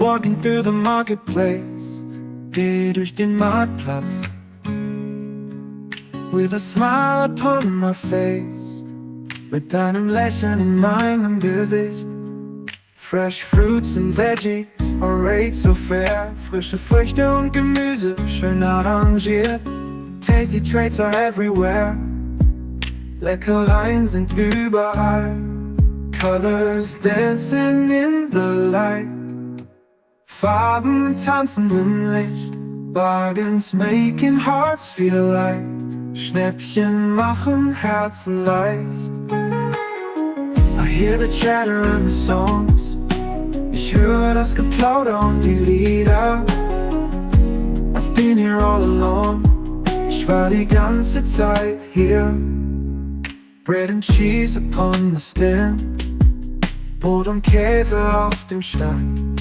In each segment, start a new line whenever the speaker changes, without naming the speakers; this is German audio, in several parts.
Walking through the marketplace, geh durch den Marktplatz, with a smile upon my face, mit deinem Lächeln in meinem Gesicht. Fresh fruits and veggies, alright so fair. Frische Früchte und Gemüse, schön arrangiert. Tasty treats are everywhere. Leckereien sind überall. Colors dancing in the light. Farben tanzen im Licht. Bargains making hearts feel light. Schnäppchen machen Herzen leicht. I hear the chatter and the songs. Ich höre das Geplauder und die Lieder. I've been here all along. Ich war die ganze Zeit hier. Bread and cheese upon the stand. Brot und Käse auf dem Stand.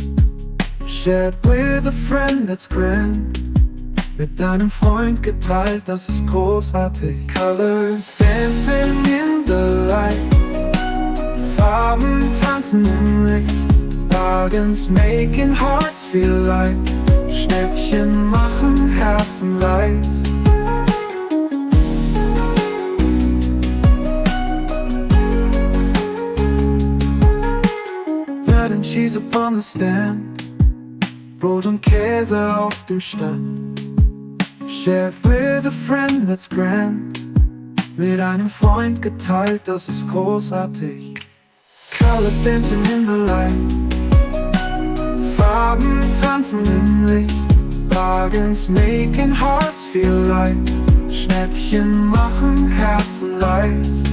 Shared with a friend, that's grand. Mit deinem Freund geteilt, das ist großartig. Colors dancing in the light. Farben tanzen im Licht. Bargains making hearts feel light. Schnäppchen machen Herzen leicht. Bread and cheese upon the stand. Brot und Käse auf dem Stand. Shared with a friend, that's grand. Mit einem Freund geteilt, das ist großartig. Colors dancing in the light. Farben tanzen im Licht. Bargains making hearts feel light. Schnäppchen machen Herzen leicht.